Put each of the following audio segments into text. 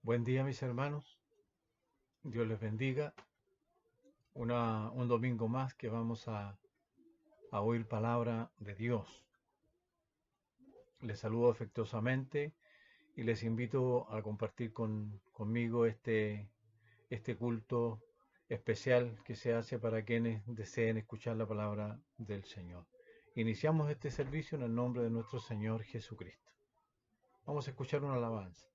Buen día, mis hermanos. Dios les bendiga. Un domingo más que vamos a oír palabra de Dios. Les saludo afectuosamente y les invito a compartir conmigo este culto especial que se hace para quienes deseen escuchar la palabra del Señor. Iniciamos este servicio en el nombre de nuestro Señor Jesucristo. Vamos a escuchar una alabanza.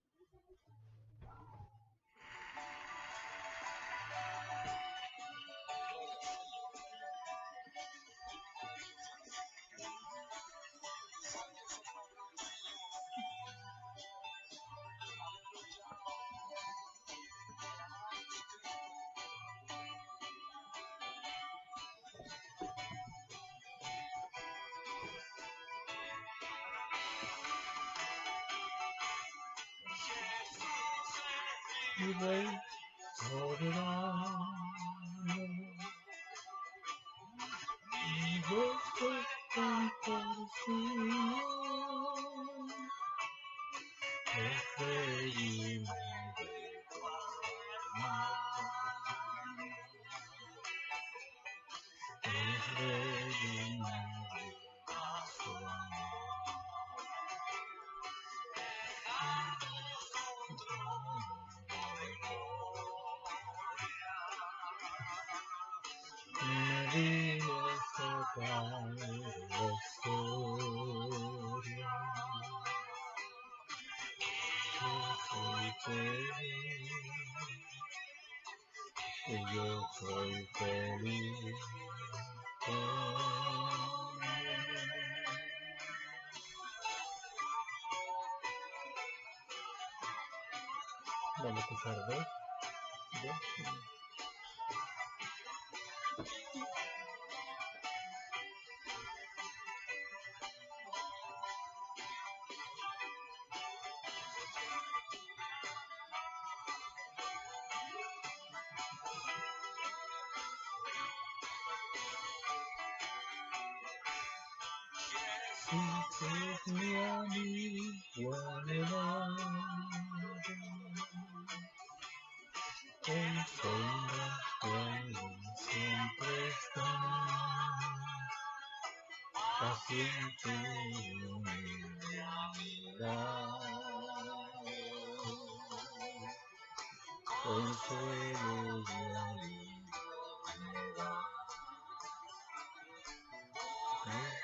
Mi Rey soberano, mi gozo tan parecido, el Rey y mi el Rey y mi me total historia. Yo soy feliz, y yo soy feliz. Vamos a escuchar dos. Jesús es mi amigo anhelado, en sombras de él siempre está, paciente y humilde amistad, consuelo y alivio me da.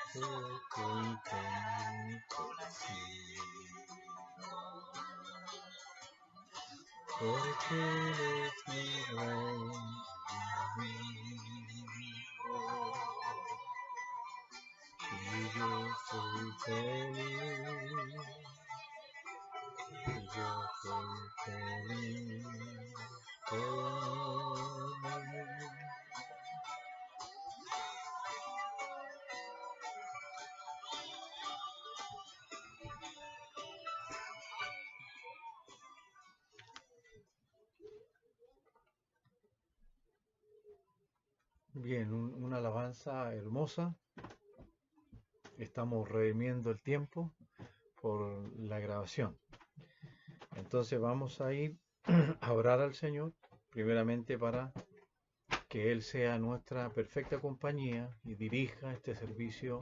Estoy contento porque Él es mi Rey y amigo, y yo soy feliz, y yo soy feliz con Él. Bien, una alabanza hermosa. Estamos redimiendo el tiempo por la grabación. Entonces vamos a ir a orar al Señor, primeramente para que Él sea nuestra perfecta compañía y dirija este servicio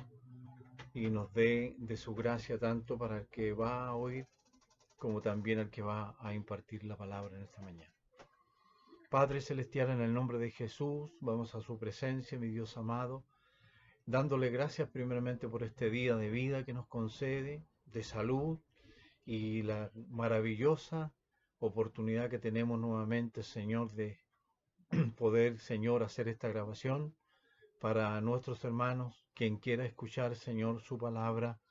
y nos dé de su gracia tanto para el que va a oír como también al que va a impartir la palabra en esta mañana. Padre Celestial, en el nombre de Jesús, vamos a su presencia, mi Dios amado, dándole gracias primeramente por este día de vida que nos concede, de salud y la maravillosa oportunidad que tenemos nuevamente, Señor, de poder, Señor, hacer esta grabación para nuestros hermanos, quien quiera escuchar, Señor, su palabra,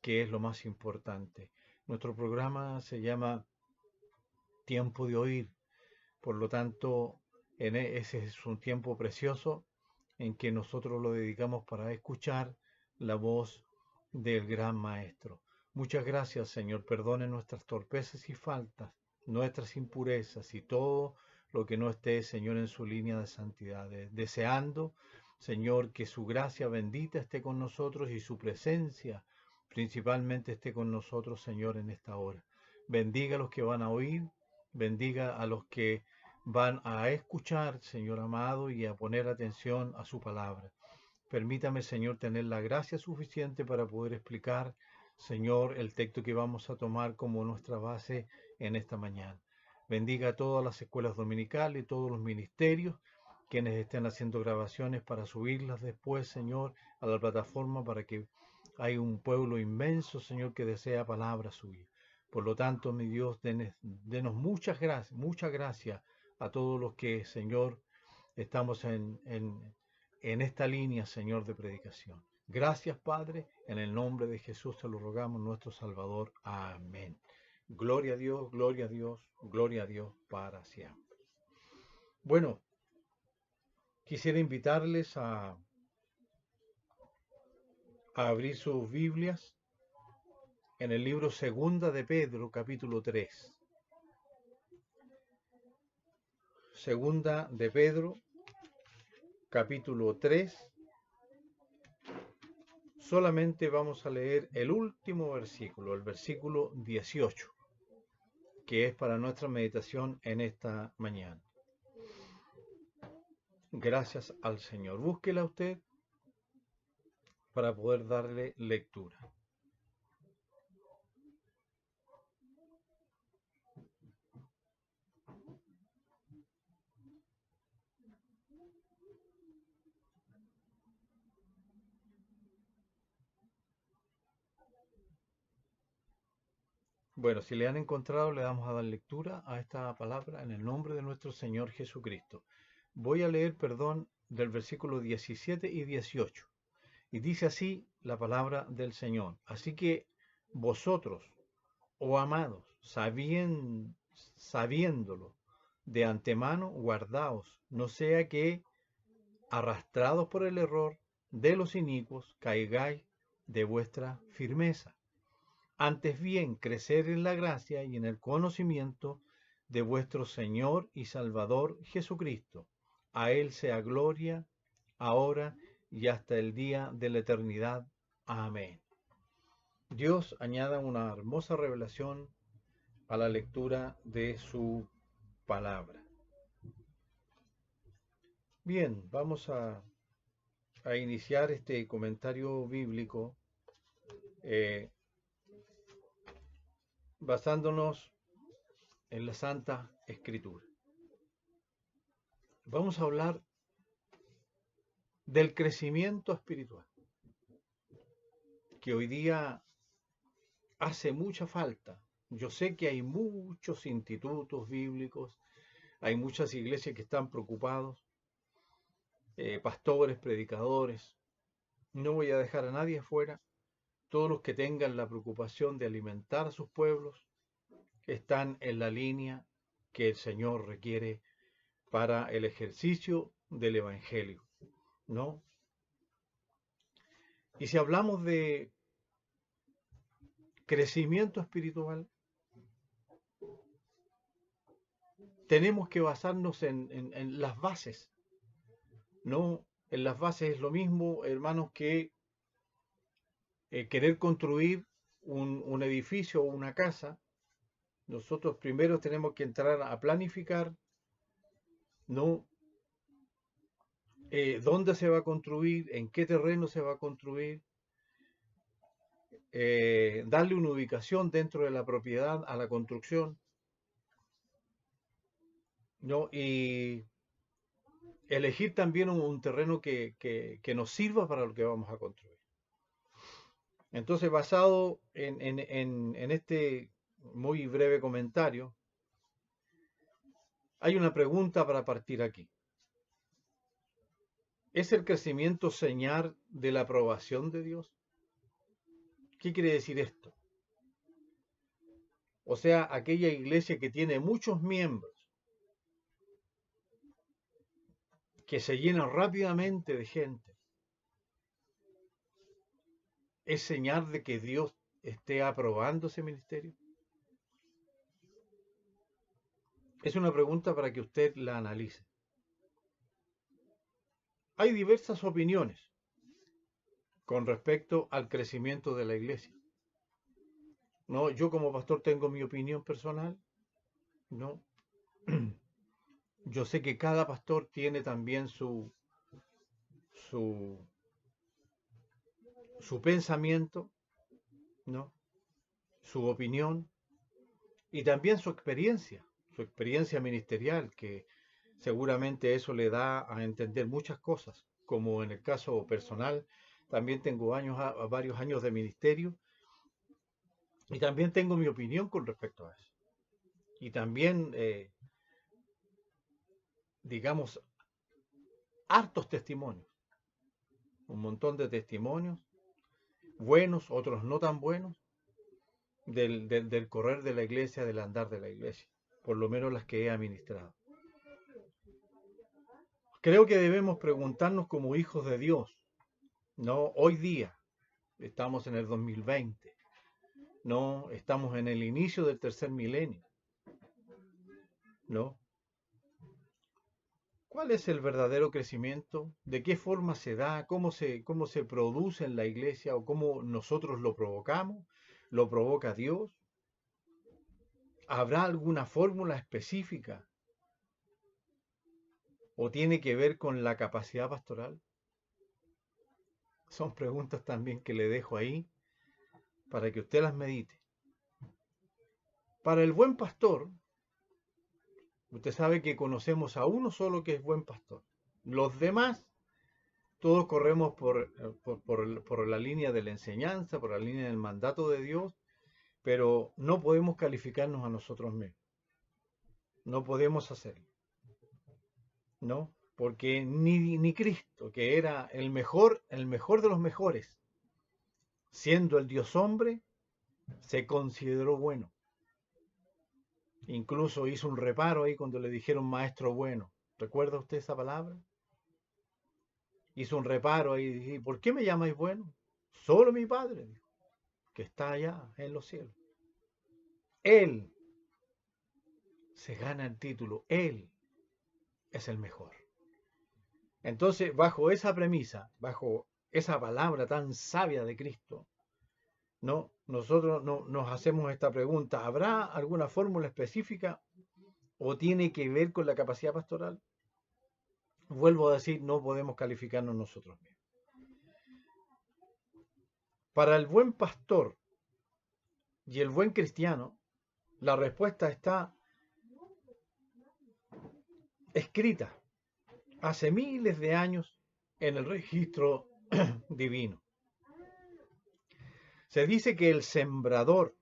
que es lo más importante. Nuestro programa se llama Tiempo de Oír, por lo tanto, ese es un tiempo precioso en que nosotros lo dedicamos para escuchar la voz del gran Maestro. Muchas gracias, Señor. Perdone nuestras torpezas y faltas, nuestras impurezas y todo lo que no esté, Señor, en su línea de santidad. Deseando, Señor, que su gracia bendita esté con nosotros y su presencia principalmente esté con nosotros, Señor, en esta hora. Bendiga a los que van a oír, bendiga a los que van a escuchar, Señor amado, y a poner atención a su palabra. Permítame, Señor, tener la gracia suficiente para poder explicar, Señor, el texto que vamos a tomar como nuestra base en esta mañana. Bendiga a todas las escuelas dominicales y todos los ministerios, quienes estén haciendo grabaciones para subirlas después, Señor, a la plataforma para que hay un pueblo inmenso, Señor, que desea palabra suya. Por lo tanto, mi Dios, denos muchas gracias a todos los que, Señor, estamos en esta línea, Señor, de predicación. Gracias, Padre, en el nombre de Jesús te lo rogamos, nuestro Salvador. Amén. Gloria a Dios, gloria a Dios, gloria a Dios para siempre. Bueno, quisiera invitarles a abrir sus Biblias en el libro Segunda de Pedro, capítulo 3. Segunda de Pedro, capítulo 3. Solamente vamos a leer el último versículo, el versículo 18, que es para nuestra meditación en esta mañana. Gracias al Señor. Búsquela usted para poder darle lectura. Bueno, si le han encontrado, le vamos a dar lectura a esta palabra en el nombre de nuestro Señor Jesucristo. Voy a leer, del versículo 17 y 18. Y dice así la palabra del Señor. Así que vosotros, oh amados, sabiéndolo de antemano, guardaos, no sea que, arrastrados por el error de los inicuos, caigáis de vuestra firmeza. Antes bien, crecer en la gracia y en el conocimiento de vuestro Señor y Salvador Jesucristo. A Él sea gloria, ahora y hasta el día de la eternidad. Amén. Dios añada una hermosa revelación a la lectura de su palabra. Bien, vamos a iniciar este comentario bíblico basándonos en la Santa Escritura. Vamos a hablar del crecimiento espiritual, que hoy día hace mucha falta. Yo sé que hay muchos institutos bíblicos, hay muchas iglesias que están preocupados, pastores, predicadores. No voy a dejar a nadie afuera. Todos los que tengan la preocupación de alimentar a sus pueblos están en la línea que el Señor requiere para el ejercicio del Evangelio, ¿no? Y si hablamos de crecimiento espiritual, tenemos que basarnos en las bases, ¿no? En las bases es lo mismo, hermanos, que querer construir un edificio o una casa. Nosotros primero tenemos que entrar a planificar, ¿no? Dónde se va a construir, en qué terreno se va a construir, darle una ubicación dentro de la propiedad a la construcción, ¿no? Y elegir también un terreno que nos sirva para lo que vamos a construir. Entonces, basado en este muy breve comentario, hay una pregunta para partir aquí. ¿Es el crecimiento señal de la aprobación de Dios? ¿Qué quiere decir esto? O sea, aquella iglesia que tiene muchos miembros, que se llena rápidamente de gente, ¿es señal de que Dios esté aprobando ese ministerio? Es una pregunta para que usted la analice. Hay diversas opiniones con respecto al crecimiento de la iglesia. No, yo como pastor tengo mi opinión personal ¿no? Yo sé que cada pastor tiene también su, su pensamiento, ¿no? Su opinión y también su experiencia ministerial, que seguramente eso le da a entender muchas cosas, como en el caso personal, también tengo varios años de ministerio y también tengo mi opinión con respecto a eso. Y también, digamos, hartos testimonios, un montón de testimonios, buenos, otros no tan buenos, del correr de la iglesia, del andar de la iglesia, por lo menos las que he administrado. Creo que debemos preguntarnos como hijos de Dios, no hoy día, estamos en el 2020, no estamos en el inicio del tercer milenio, no. ¿Cuál es el verdadero crecimiento? ¿De qué forma se da? Cómo se produce en la iglesia? ¿O cómo nosotros lo provocamos? ¿Lo provoca Dios? ¿Habrá alguna fórmula específica? ¿O tiene que ver con la capacidad pastoral? Son preguntas también que le dejo ahí para que usted las medite. Para el buen pastor, usted sabe que conocemos a uno solo que es buen pastor. Los demás, todos corremos por la línea de la enseñanza, por la línea del mandato de Dios, pero no podemos calificarnos a nosotros mismos. No podemos hacerlo, ¿no? Porque ni Cristo, que era el mejor de los mejores, siendo el Dios hombre, se consideró bueno. Incluso hizo un reparo ahí cuando le dijeron maestro bueno. ¿Recuerda usted esa palabra? Hizo un reparo ahí y dije, ¿por qué me llamáis bueno? Solo mi Padre, dijo, que está allá en los cielos. Él se gana el título, Él es el mejor. Entonces, bajo esa premisa, bajo esa palabra tan sabia de Cristo, ¿no? Nosotros nos hacemos esta pregunta, ¿habrá alguna fórmula específica o tiene que ver con la capacidad pastoral? Vuelvo a decir, no podemos calificarnos nosotros mismos. Para el buen pastor y el buen cristiano, la respuesta está escrita hace miles de años en el registro divino. Se dice que el sembrador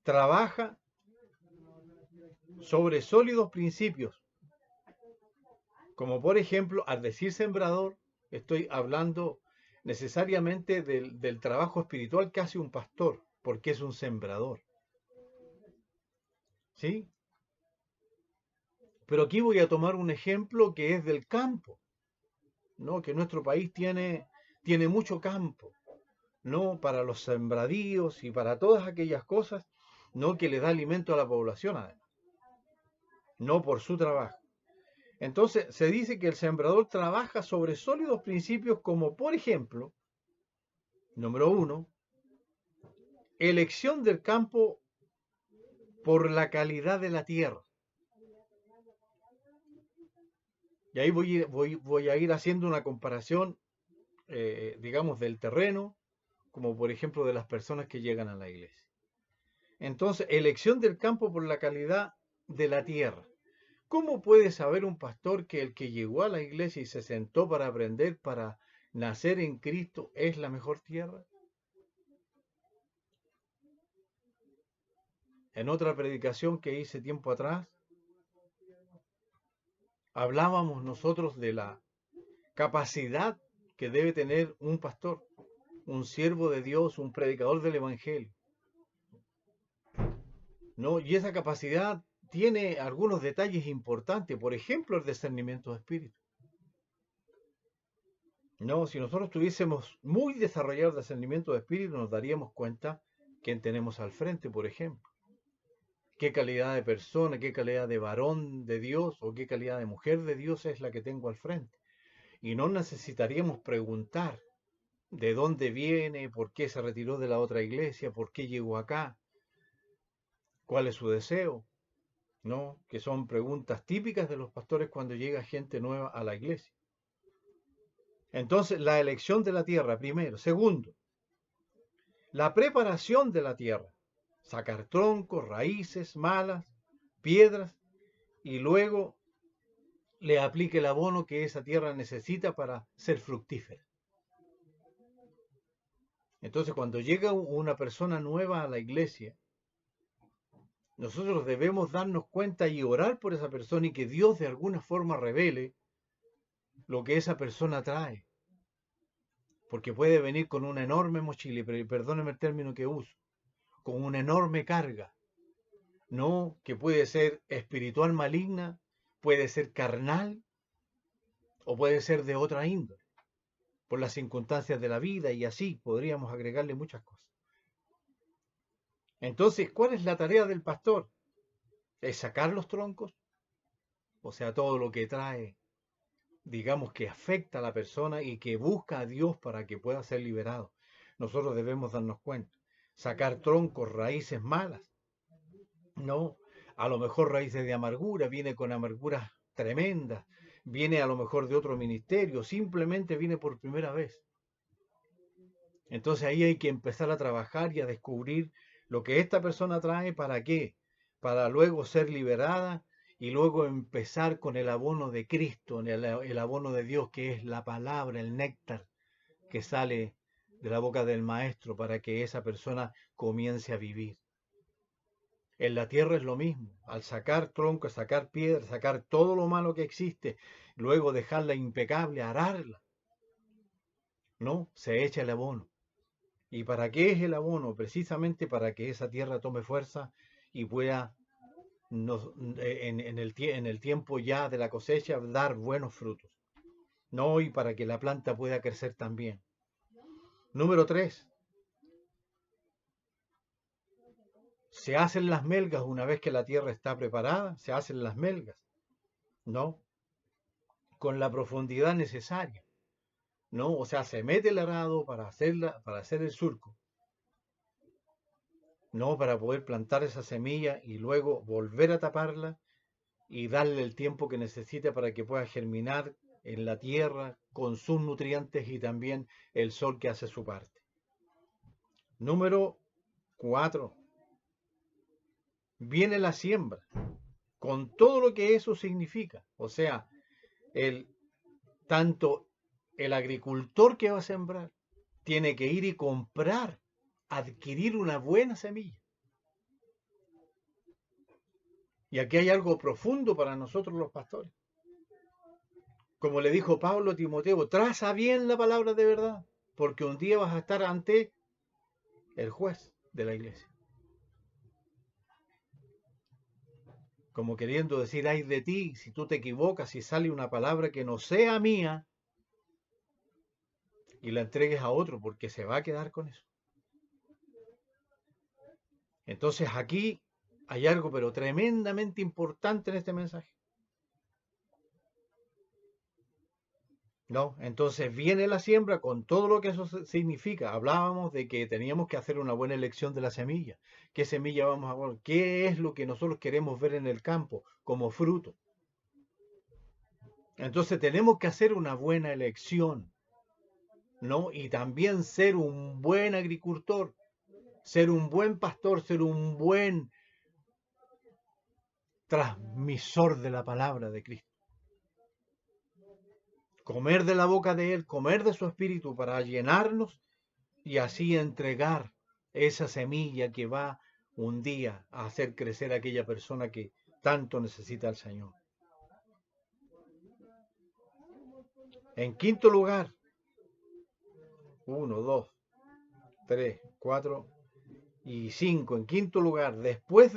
trabaja sobre sólidos principios, como por ejemplo, al decir sembrador, estoy hablando necesariamente del trabajo espiritual que hace un pastor, porque es un sembrador. ¿Sí? Pero aquí voy a tomar un ejemplo que es del campo, ¿no? Que nuestro país tiene mucho campo, ¿no? Para los sembradíos y para todas aquellas cosas, ¿no? Que le da alimento a la población, además, no por su trabajo. Entonces, se dice que el sembrador trabaja sobre sólidos principios como, por ejemplo, número uno, elección del campo por la calidad de la tierra. Y ahí voy a ir haciendo una comparación, digamos, del terreno, como por ejemplo de las personas que llegan a la iglesia. Entonces, elección del campo por la calidad de la tierra. ¿Cómo puede saber un pastor que el que llegó a la iglesia y se sentó para aprender, para nacer en Cristo, es la mejor tierra? En otra predicación que hice tiempo atrás, hablábamos nosotros de la capacidad que debe tener un pastor, un siervo de Dios, un predicador del Evangelio, ¿no? Y esa capacidad tiene algunos detalles importantes, por ejemplo, el discernimiento de espíritu. No, si nosotros tuviésemos muy desarrollado el discernimiento de espíritu, nos daríamos cuenta quién tenemos al frente, por ejemplo. Qué calidad de persona, qué calidad de varón de Dios o qué calidad de mujer de Dios es la que tengo al frente. Y no necesitaríamos preguntar de dónde viene, por qué se retiró de la otra iglesia, por qué llegó acá. ¿Cuál es su deseo? ¿No? Que son preguntas típicas de los pastores cuando llega gente nueva a la iglesia. Entonces, la elección de la tierra, primero. Segundo, la preparación de la tierra. Sacar troncos, raíces malas, piedras, y luego le aplique el abono que esa tierra necesita para ser fructífera. Entonces, cuando llega una persona nueva a la iglesia, nosotros debemos darnos cuenta y orar por esa persona y que Dios de alguna forma revele lo que esa persona trae. Porque puede venir con una enorme mochila, y perdóneme el término que uso, con una enorme carga, ¿no? Que puede ser espiritual maligna, puede ser carnal o puede ser de otra índole, por las circunstancias de la vida y así podríamos agregarle muchas cosas. Entonces, ¿cuál es la tarea del pastor? Es sacar los troncos, o sea, todo lo que trae, digamos, que afecta a la persona y que busca a Dios para que pueda ser liberado. Nosotros debemos darnos cuenta. Sacar troncos, raíces malas, ¿no? A lo mejor raíces de amargura, viene con amarguras tremendas, viene a lo mejor de otro ministerio, simplemente viene por primera vez. Entonces ahí hay que empezar a trabajar y a descubrir lo que esta persona trae, ¿para qué? Para luego ser liberada y luego empezar con el abono de Cristo, el abono de Dios, que es la palabra, el néctar que sale de la boca del Maestro para que esa persona comience a vivir. En la tierra es lo mismo, al sacar troncos, sacar piedras, sacar todo lo malo que existe, luego dejarla impecable, ararla, ¿no? Se echa el abono. ¿Y para qué es el abono? Precisamente para que esa tierra tome fuerza y pueda en el tiempo ya de la cosecha dar buenos frutos. No, y para que la planta pueda crecer también. Número 3. Se hacen las melgas una vez que la tierra está preparada, se hacen las melgas, ¿no? Con la profundidad necesaria, ¿no? O sea, se mete el arado para hacer el surco, ¿no? Para poder plantar esa semilla y luego volver a taparla y darle el tiempo que necesita para que pueda germinar en la tierra con sus nutrientes y también el sol que hace su parte. Número 4. Viene la siembra, con todo lo que eso significa. O sea, tanto el agricultor que va a sembrar tiene que ir y comprar, adquirir una buena semilla. Y aquí hay algo profundo para nosotros los pastores. Como le dijo Pablo a Timoteo, traza bien la palabra de verdad, porque un día vas a estar ante el juez de la iglesia. Como queriendo decir, ay de ti, si tú te equivocas, si sale una palabra que no sea mía y la entregues a otro, porque se va a quedar con eso. Entonces aquí hay algo, pero tremendamente importante en este mensaje. ¿No? Entonces viene la siembra con todo lo que eso significa. Hablábamos de que teníamos que hacer una buena elección de la semilla. ¿Qué semilla vamos a poner? ¿Qué es lo que nosotros queremos ver en el campo como fruto? Entonces tenemos que hacer una buena elección, ¿no? Y también ser un buen agricultor, ser un buen pastor, ser un buen transmisor de la palabra de Cristo. Comer de la boca de Él, comer de su espíritu para llenarnos y así entregar esa semilla que va un día a hacer crecer a aquella persona que tanto necesita al Señor. En quinto lugar, 1, 2, 3, 4 y 5. En quinto lugar, después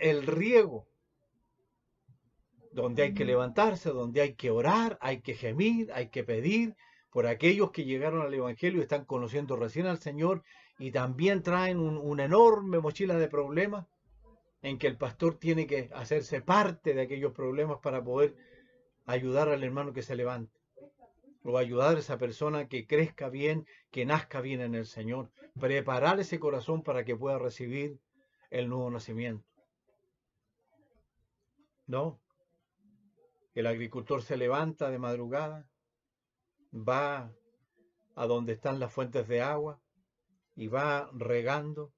el riego, donde hay que levantarse, donde hay que orar, hay que gemir, hay que pedir por aquellos que llegaron al Evangelio y están conociendo recién al Señor y también traen una enorme mochila de problemas en que el pastor tiene que hacerse parte de aquellos problemas para poder ayudar al hermano que se levante o ayudar a esa persona que crezca bien, que nazca bien en el Señor, preparar ese corazón para que pueda recibir el nuevo nacimiento. No, el agricultor se levanta de madrugada, va a donde están las fuentes de agua y va regando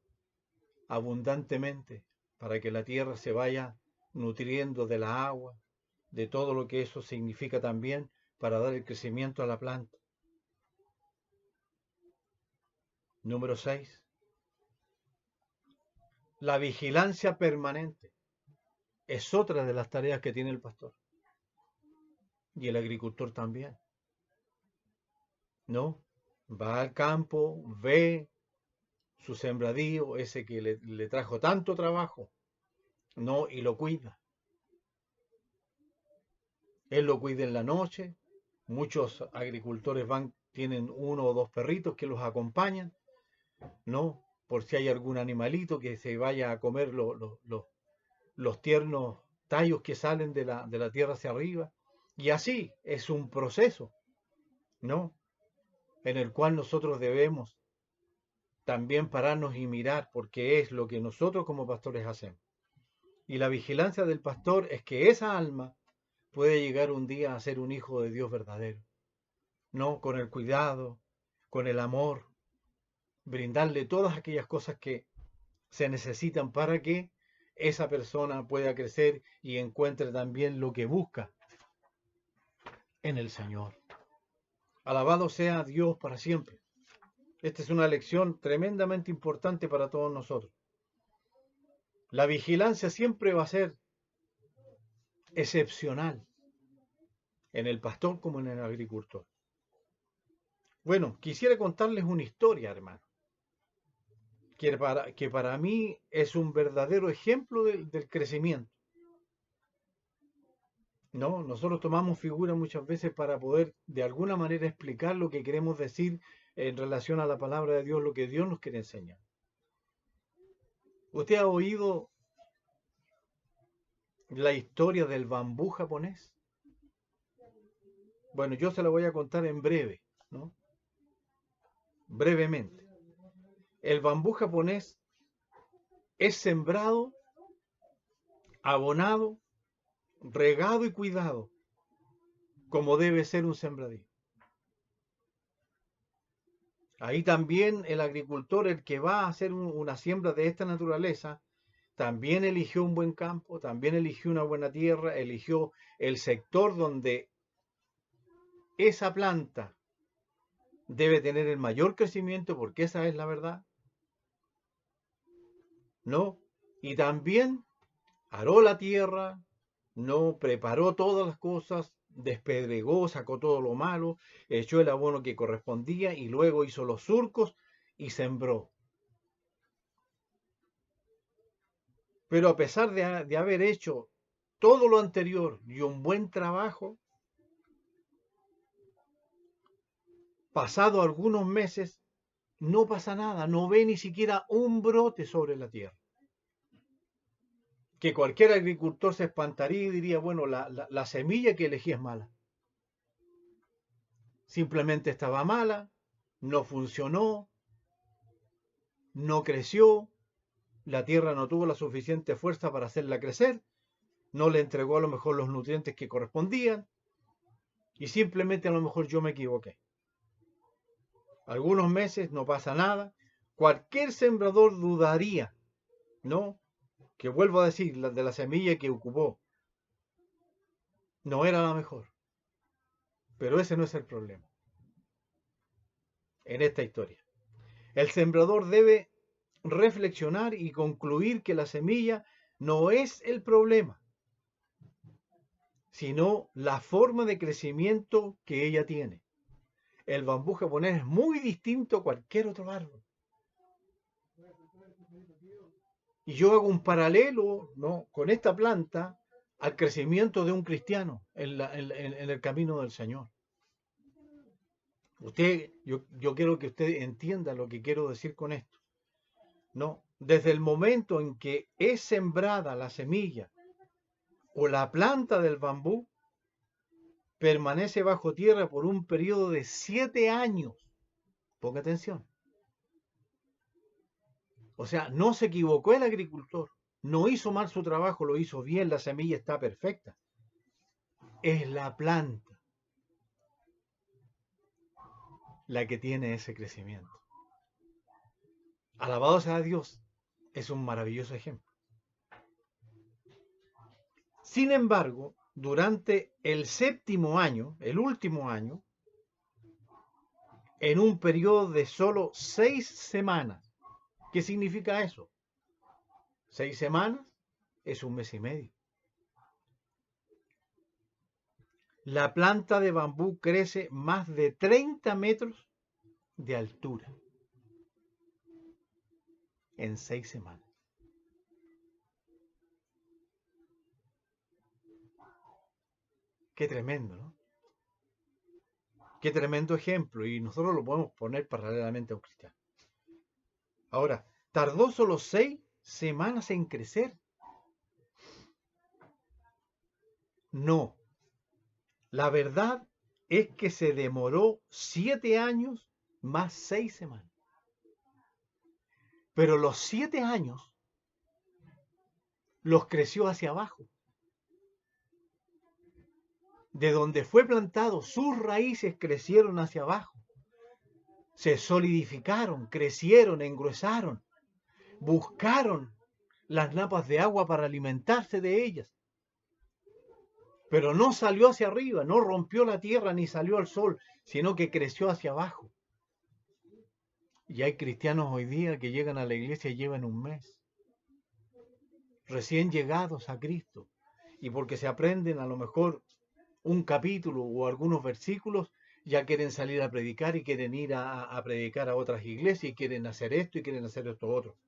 abundantemente para que la tierra se vaya nutriendo de la agua, de todo lo que eso significa también para dar el crecimiento a la planta. Número 6. La vigilancia permanente es otra de las tareas que tiene el pastor y el agricultor también. ¿No? Va al campo, ve su sembradío, ese que le trajo tanto trabajo, ¿no? Y lo cuida. Él lo cuida en la noche. Muchos agricultores tienen 1 o 2 perritos que los acompañan, ¿no? Por si hay algún animalito que se vaya a comer los tiernos tallos que salen de la tierra hacia arriba. Y así es un proceso, ¿no? En el cual nosotros debemos también pararnos y mirar, porque es lo que nosotros como pastores hacemos. Y la vigilancia del pastor es que esa alma puede llegar un día a ser un hijo de Dios verdadero, ¿no? Con el cuidado, con el amor, brindarle todas aquellas cosas que se necesitan para que esa persona pueda crecer y encuentre también lo que busca en el Señor. Alabado sea Dios para siempre. Esta es una lección tremendamente importante para todos nosotros. La vigilancia siempre va a ser excepcional en el pastor como en el agricultor. Bueno, quisiera contarles una historia, hermano, que para mí es un verdadero ejemplo del crecimiento. ¿No? Nosotros tomamos figuras muchas veces para poder de alguna manera explicar lo que queremos decir en relación a la palabra de Dios, lo que Dios nos quiere enseñar. ¿Usted ha oído la historia del bambú japonés? Bueno, yo se la voy a contar en breve, ¿no? Brevemente. El bambú japonés es sembrado, abonado, regado y cuidado, como debe ser un sembradío. Ahí también el agricultor, el que va a hacer una siembra de esta naturaleza, también eligió un buen campo, también eligió una buena tierra, eligió el sector donde esa planta debe tener el mayor crecimiento, porque esa es la verdad, ¿no? Y también aró la tierra, no preparó todas las cosas, despedregó, sacó todo lo malo, echó el abono que correspondía y luego hizo los surcos y sembró. Pero a pesar de haber hecho todo lo anterior y un buen trabajo, pasado algunos meses, no pasa nada, no ve ni siquiera un brote sobre la tierra. Que cualquier agricultor se espantaría y diría, bueno, la semilla que elegí es mala. Simplemente estaba mala, no funcionó, no creció, la tierra no tuvo la suficiente fuerza para hacerla crecer, no le entregó a lo mejor los nutrientes que correspondían y simplemente a lo mejor yo me equivoqué. Algunos meses no pasa nada, cualquier sembrador dudaría, ¿no? Que vuelvo a decir, de la semilla que ocupó, no era la mejor. Pero ese no es el problema en esta historia. El sembrador debe reflexionar y concluir que la semilla no es el problema, sino la forma de crecimiento que ella tiene. El bambú japonés es muy distinto a cualquier otro árbol. Y yo hago un paralelo, ¿no?, con esta planta al crecimiento de un cristiano en el camino del Señor. Yo quiero que usted entienda lo que quiero decir con esto. No, desde el momento en que es sembrada la semilla o la planta del bambú, permanece bajo tierra por un periodo de 7 años. Ponga atención. O sea, no se equivocó el agricultor, no hizo mal su trabajo, lo hizo bien, la semilla está perfecta. Es la planta la que tiene ese crecimiento. Alabado sea Dios, es un maravilloso ejemplo. Sin embargo, durante el séptimo año, el último año, en un periodo de solo 6 semanas, ¿qué significa eso? 6 semanas es un mes y medio. La planta de bambú crece más de 30 metros de altura en 6 semanas. Qué tremendo, ¿no? Qué tremendo ejemplo. Y nosotros lo podemos poner paralelamente a un cristiano. Ahora, tardó solo 6 semanas en crecer. No. La verdad es que se demoró 7 años más 6 semanas. Pero los 7 años los creció hacia abajo. De donde fue plantado, sus raíces crecieron hacia abajo. Se solidificaron, crecieron, engruesaron, buscaron las napas de agua para alimentarse de ellas. Pero no salió hacia arriba, no rompió la tierra ni salió al sol, sino que creció hacia abajo. Y hay cristianos hoy día que llegan a la iglesia y llevan un mes, recién llegados a Cristo. Y porque se aprenden a lo mejor un capítulo o algunos versículos, ya quieren salir a predicar y quieren ir a predicar a otras iglesias y quieren hacer esto y quieren hacer esto otro.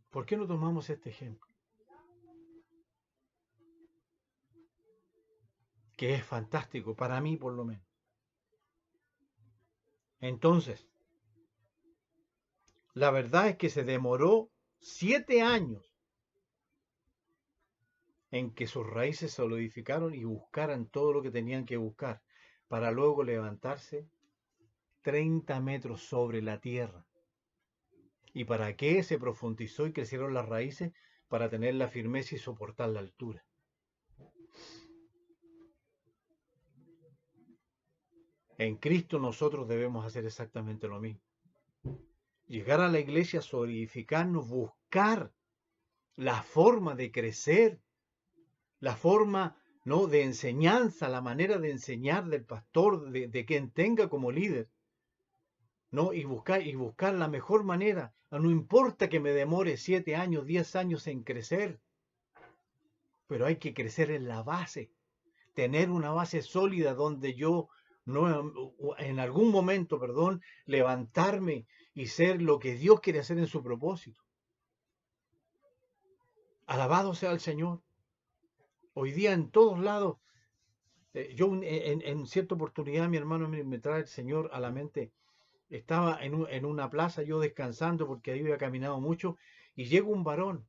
¿Por qué no tomamos este ejemplo? Que es fantástico, para mí por lo menos. Entonces, la verdad es que se demoró 7 años en que sus raíces se solidificaron y buscaran todo lo que tenían que buscar, para luego levantarse 30 metros sobre la tierra. ¿Y para qué se profundizó y crecieron las raíces? Para tener la firmeza y soportar la altura. En Cristo nosotros debemos hacer exactamente lo mismo. Llegar a la iglesia, solidificarnos, buscar la forma de crecer, la forma, ¿no?, de enseñanza, la manera de enseñar del pastor, de quien tenga como líder, ¿no? Y buscar la mejor manera. No importa que me demore 7 años, 10 años en crecer, pero hay que crecer en la base, tener una base sólida donde yo no, en algún momento, perdón, levantarme y ser lo que Dios quiere hacer en su propósito. Alabado sea el Señor. Hoy día en todos lados, yo en cierta oportunidad, mi hermano me trae el Señor a la mente. Estaba en una plaza yo descansando porque ahí había caminado mucho y llega un varón.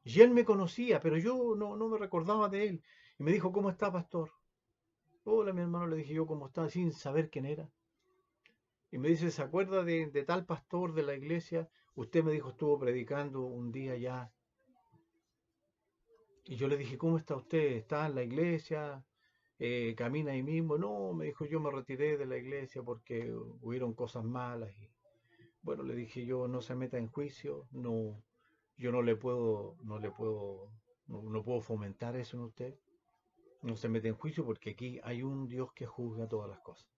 Y él me conocía, pero yo no me recordaba de él. Y me dijo, ¿cómo está, pastor? Hola, mi hermano, le dije yo, ¿cómo está? Sin saber quién era. Y me dice, ¿se acuerda de tal pastor de la iglesia? Usted me dijo, estuvo predicando un día ya. Y yo le dije, ¿cómo está usted? ¿Está en la iglesia? ¿Camina ahí mismo? No, me dijo, yo me retiré de la iglesia porque hubieron cosas malas. Y bueno, le dije yo, no se meta en juicio, no, yo no puedo fomentar eso en usted. No se mete en juicio porque aquí hay un Dios que juzga todas las cosas.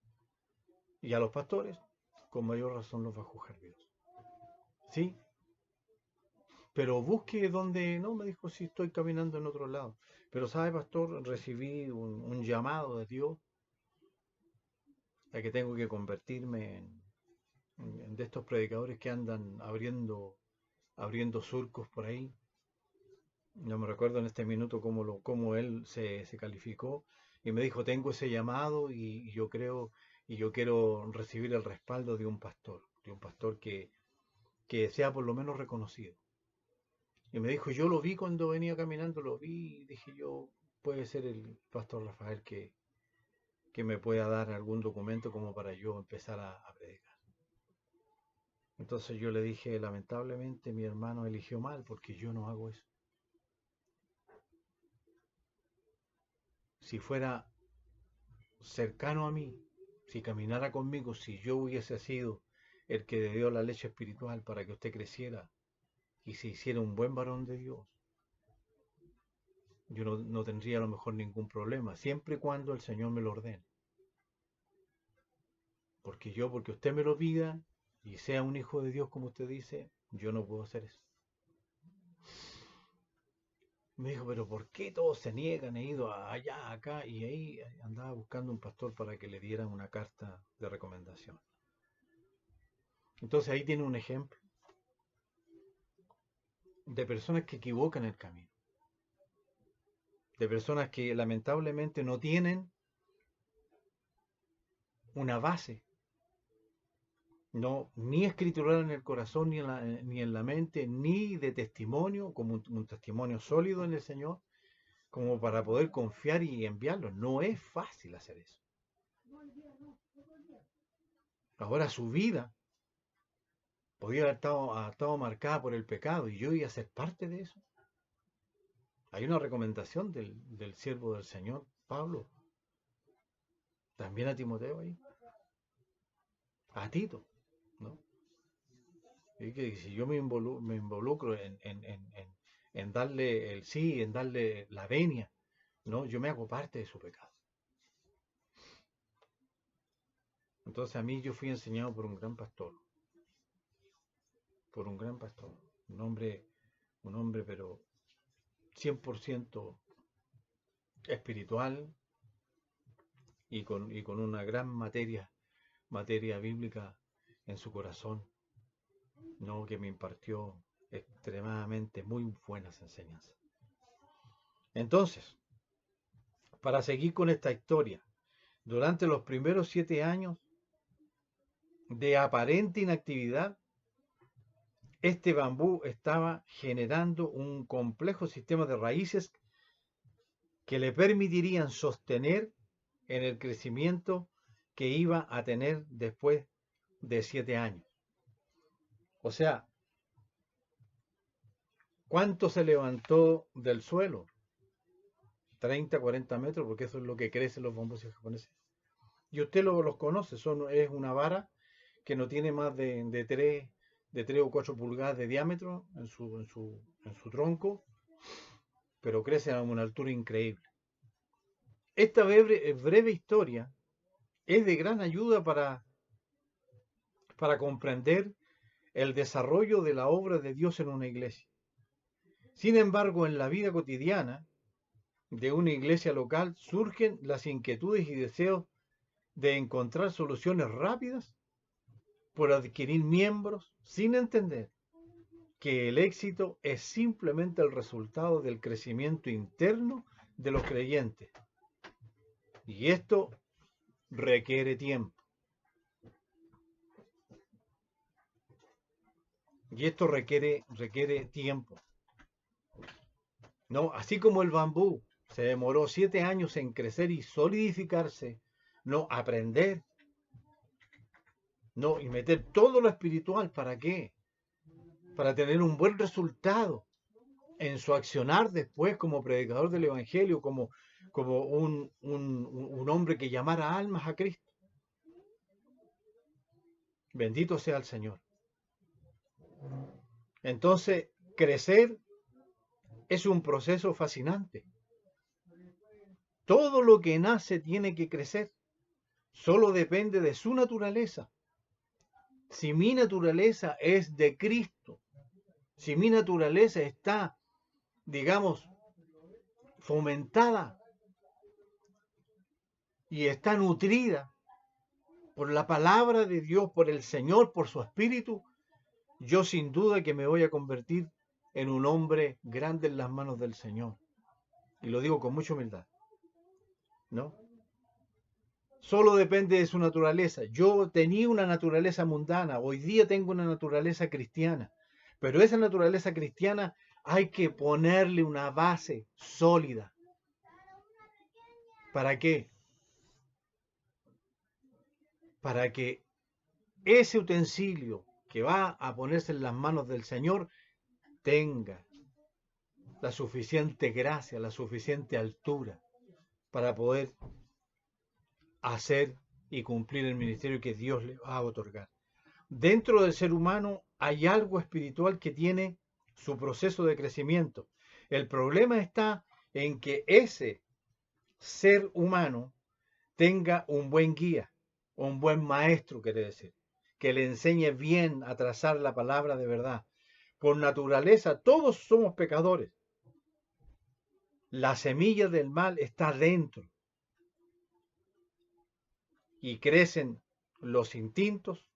Y a los pastores, con mayor razón los va a juzgar Dios. ¿Sí? Pero busque donde, no, me dijo, si estoy caminando en otro lado. Pero sabe, pastor, recibí un llamado de Dios a que tengo que convertirme en de estos predicadores que andan abriendo surcos por ahí. No me recuerdo en este minuto cómo él se calificó y me dijo, tengo ese llamado y yo creo y yo quiero recibir el respaldo de un pastor que sea por lo menos reconocido. Y me dijo, yo lo vi cuando venía caminando, lo vi y dije yo, puede ser el pastor Rafael que me pueda dar algún documento como para yo empezar a predicar. Entonces yo le dije, lamentablemente mi hermano eligió mal porque yo no hago eso. Si fuera cercano a mí, si caminara conmigo, si yo hubiese sido el que le dio la leche espiritual para que usted creciera y se hiciera un buen varón de Dios, yo no tendría a lo mejor ningún problema, siempre y cuando el Señor me lo ordene. Porque usted me lo pida y sea un hijo de Dios como usted dice, yo no puedo hacer eso. Me dijo, pero ¿por qué todos se niegan? He ido allá, acá, y ahí andaba buscando un pastor para que le dieran una carta de recomendación. Entonces ahí tiene un ejemplo de personas que equivocan el camino, de personas que lamentablemente no tienen una base, no, ni escritural en el corazón, ni en la mente, ni de testimonio, como un testimonio sólido en el Señor, como para poder confiar y enviarlo. No es fácil hacer eso. Ahora su vida podía haber estado marcada por el pecado y yo iba a ser parte de eso. Hay una recomendación del siervo del Señor, Pablo, también a Timoteo ahí, a Tito, ¿no? Y que si yo me involucro en darle el sí, en darle la venia, ¿no? Yo me hago parte de su pecado. Entonces a mí yo fui enseñado por un gran pastor, un hombre pero 100% espiritual y con una gran materia bíblica en su corazón, ¿no? Que me impartió extremadamente muy buenas enseñanzas. Entonces, para seguir con esta historia, durante los primeros 7 años de aparente inactividad, este bambú estaba generando un complejo sistema de raíces que le permitirían sostener en el crecimiento que iba a tener después de 7 años. O sea, ¿cuánto se levantó del suelo? 30, 40 metros, porque eso es lo que crecen los bambús japoneses. Y usted los conoce, es una vara que no tiene más de 3 o 4 pulgadas de diámetro en su tronco, pero crece a una altura increíble. Esta breve historia es de gran ayuda para comprender el desarrollo de la obra de Dios en una iglesia. Sin embargo, en la vida cotidiana de una iglesia local surgen las inquietudes y deseos de encontrar soluciones rápidas por adquirir miembros sin entender que el éxito es simplemente el resultado del crecimiento interno de los creyentes. Y esto requiere tiempo. Y esto requiere tiempo. ¿No? Así como el bambú se demoró 7 años en crecer y solidificarse, no aprender, no, y meter todo lo espiritual, ¿para qué? Para tener un buen resultado en su accionar después como predicador del Evangelio, como un hombre que llamara almas a Cristo. Bendito sea el Señor. Entonces, crecer es un proceso fascinante. Todo lo que nace tiene que crecer. Solo depende de su naturaleza. Si mi naturaleza es de Cristo, si mi naturaleza está, digamos, fomentada y está nutrida por la palabra de Dios, por el Señor, por su Espíritu, yo sin duda que me voy a convertir en un hombre grande en las manos del Señor. Y lo digo con mucha humildad, ¿no? Solo depende de su naturaleza. Yo tenía una naturaleza mundana, hoy día tengo una naturaleza cristiana, pero esa naturaleza cristiana hay que ponerle una base sólida. ¿Para qué? Para que ese utensilio que va a ponerse en las manos del Señor, tenga la suficiente gracia, la suficiente altura para poder hacer y cumplir el ministerio que Dios le va a otorgar. Dentro del ser humano hay algo espiritual que tiene su proceso de crecimiento. El problema está en que ese ser humano tenga un buen guía, un buen maestro, quiere decir, que le enseñe bien a trazar la palabra de verdad. Por naturaleza, todos somos pecadores. La semilla del mal está dentro y crecen los instintos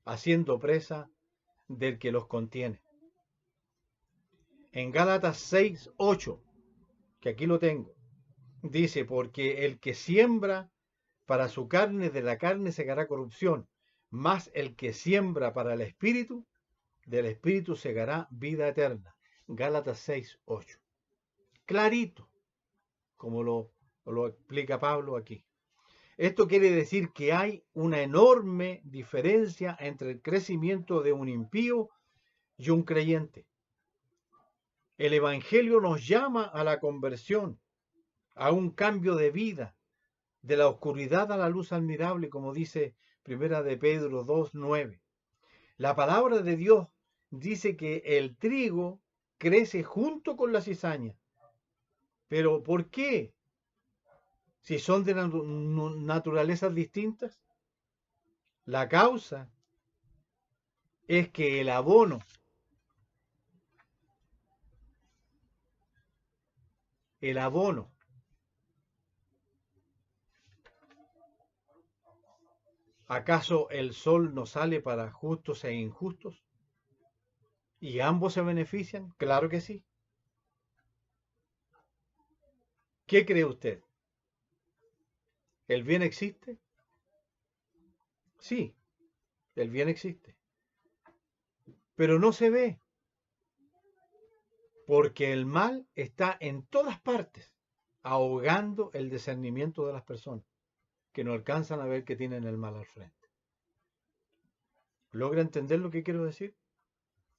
haciendo presa del que los contiene. En Gálatas 6:8, que aquí lo tengo, dice, porque el que siembra para su carne, de la carne segará corrupción, mas el que siembra para el espíritu, del espíritu segará vida eterna. Gálatas 6:8. Clarito, como lo explica Pablo aquí. Esto quiere decir que hay una enorme diferencia entre el crecimiento de un impío y un creyente. El Evangelio nos llama a la conversión, a un cambio de vida, de la oscuridad a la luz admirable, como dice Primera de Pedro 2:9. La palabra de Dios dice que el trigo crece junto con la cizaña. ¿Pero por qué? Si son de naturalezas distintas. La causa es que el abono, ¿acaso el sol no sale para justos e injustos? ¿Y ambos se benefician? Claro que sí. ¿Qué cree usted? ¿El bien existe? Sí, el bien existe. Pero no se ve, porque el mal está en todas partes, ahogando el discernimiento de las personas, que no alcanzan a ver que tienen el mal al frente. ¿Logra entender lo que quiero decir?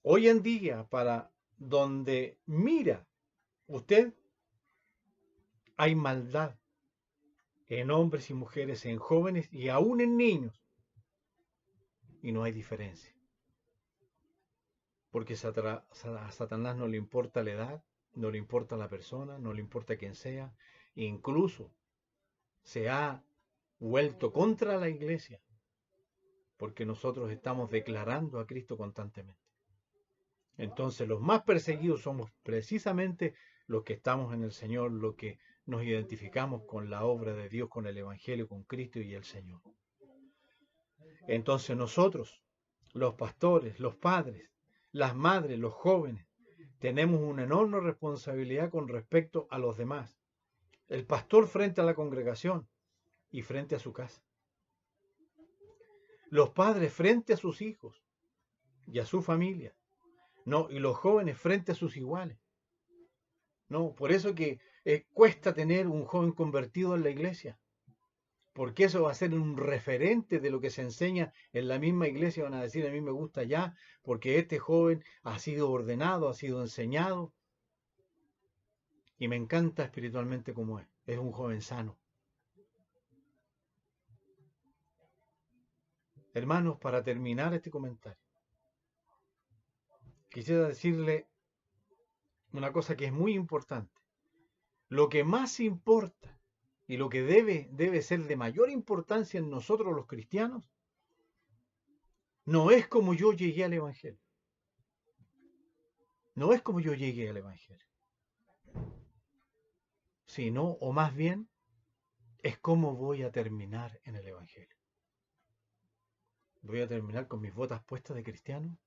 Hoy en día, para donde mira usted, hay maldad en hombres y mujeres, en jóvenes y aún en niños. Y no hay diferencia. Porque a Satanás no le importa la edad, no le importa la persona, no le importa quién sea. Incluso se ha vuelto contra la iglesia porque nosotros estamos declarando a Cristo constantemente. Entonces los más perseguidos somos precisamente los que estamos en el Señor, los que nos identificamos con la obra de Dios, con el Evangelio, con Cristo y el Señor. Entonces nosotros, los pastores, los padres, las madres, los jóvenes, tenemos una enorme responsabilidad con respecto a los demás. El pastor frente a la congregación y frente a su casa. Los padres frente a sus hijos y a su familia. No, y los jóvenes frente a sus iguales. No, por eso que cuesta tener un joven convertido en la iglesia. Porque eso va a ser un referente de lo que se enseña en la misma iglesia. Van a decir, a mí me gusta ya, porque este joven ha sido ordenado, ha sido enseñado. Y me encanta espiritualmente como es. Es un joven sano. Hermanos, para terminar este comentario, quisiera decirle una cosa que es muy importante. Lo que más importa y lo que debe ser de mayor importancia en nosotros los cristianos, no es como yo llegué al Evangelio. No es como yo llegué al Evangelio. Sino, o más bien, es cómo voy a terminar en el Evangelio. ¿Voy a terminar con mis botas puestas de cristiano?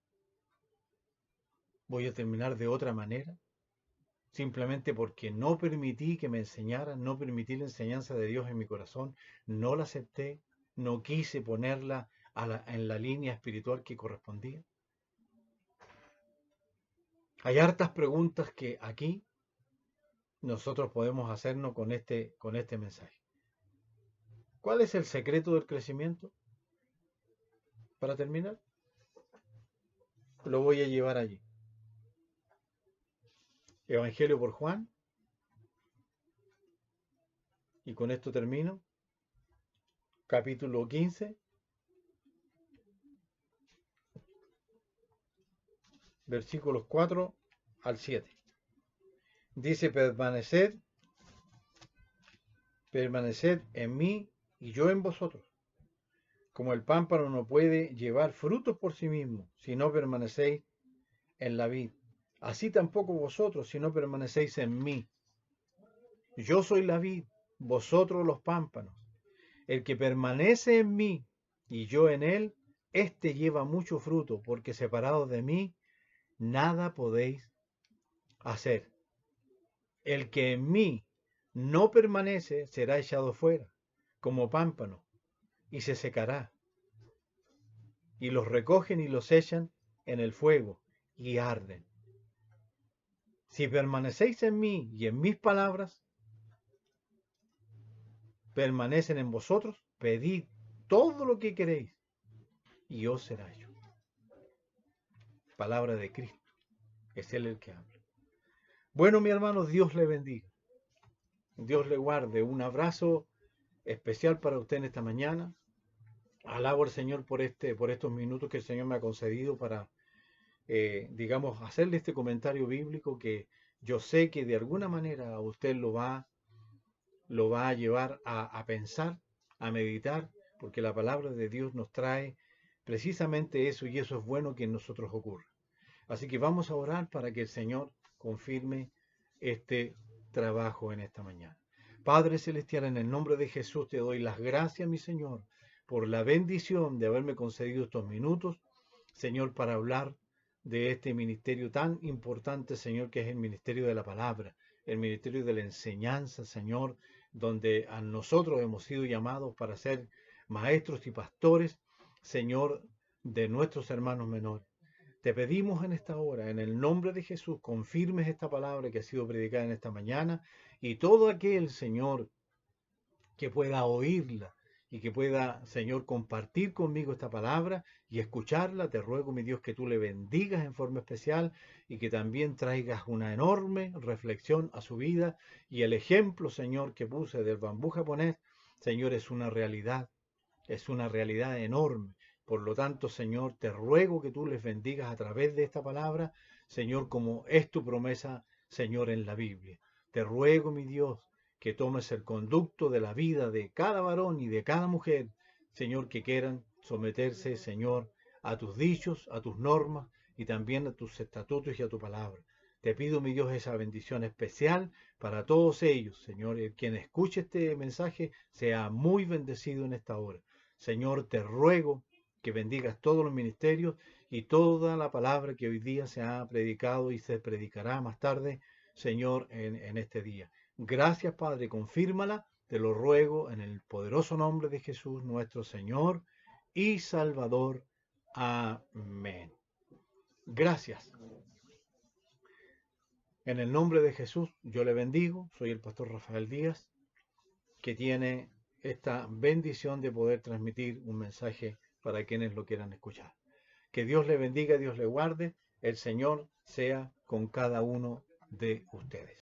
¿Voy a terminar de otra manera? Simplemente porque no permití que me enseñaran, no permití la enseñanza de Dios en mi corazón, no la acepté, no quise ponerla en la línea espiritual que correspondía. Hay hartas preguntas que aquí nosotros podemos hacernos con este mensaje. ¿Cuál es el secreto del crecimiento? Para terminar, lo voy a llevar allí. Evangelio por Juan, y con esto termino, capítulo 15, versículos 4 al 7. Dice, permaneced en mí y yo en vosotros. Como el pámpano no puede llevar frutos por sí mismo, si no permanecéis en la vid, así tampoco vosotros, si no permanecéis en mí. Yo soy la vid, vosotros los pámpanos. El que permanece en mí y yo en él, éste lleva mucho fruto, porque separados de mí, nada podéis hacer. El que en mí no permanece será echado fuera, como pámpano, y se secará. Y los recogen y los echan en el fuego, y arden. Si permanecéis en mí y en mis palabras permanecen en vosotros, pedid todo lo que queréis, y os será hecho. Palabra de Cristo, es Él el que habla. Bueno, mi hermano, Dios le bendiga. Dios le guarde. Un abrazo especial para usted en esta mañana. Alabo al Señor por estos minutos que el Señor me ha concedido para, digamos, hacerle este comentario bíblico que yo sé que de alguna manera a usted lo va a llevar a pensar, a meditar, porque la palabra de Dios nos trae precisamente eso, y eso es bueno que en nosotros ocurra. Así que vamos a orar para que el Señor confirme este trabajo en esta mañana. Padre Celestial, en el nombre de Jesús te doy las gracias, mi Señor, por la bendición de haberme concedido estos minutos, Señor, para hablar de este ministerio tan importante, Señor, que es el ministerio de la palabra, el ministerio de la enseñanza, Señor, donde a nosotros hemos sido llamados para ser maestros y pastores, Señor, de nuestros hermanos menores. Te pedimos en esta hora, en el nombre de Jesús, confirmes esta palabra que ha sido predicada en esta mañana, y todo aquel, Señor, que pueda oírla y que pueda, Señor, compartir conmigo esta palabra y escucharla, te ruego, mi Dios, que tú le bendigas en forma especial y que también traigas una enorme reflexión a su vida. Y el ejemplo, Señor, que puse del bambú japonés, Señor, es una realidad enorme. Por lo tanto, Señor, te ruego que tú les bendigas a través de esta palabra, Señor, como es tu promesa, Señor, en la Biblia. Te ruego, mi Dios, que tomes el conducto de la vida de cada varón y de cada mujer, Señor, que quieran someterse, Señor, a tus dichos, a tus normas y también a tus estatutos y a tu palabra. Te pido, mi Dios, esa bendición especial para todos ellos, Señor. Quien escuche este mensaje sea muy bendecido en esta hora. Señor, te ruego que bendigas todos los ministerios y toda la palabra que hoy día se ha predicado y se predicará más tarde, Señor, en este día. Gracias, Padre, confírmala, te lo ruego en el poderoso nombre de Jesús, nuestro Señor y Salvador. Amén. Gracias. En el nombre de Jesús, yo le bendigo. Soy el pastor Rafael Díaz, que tiene esta bendición de poder transmitir un mensaje para quienes lo quieran escuchar. Que Dios le bendiga, Dios le guarde, el Señor sea con cada uno de ustedes.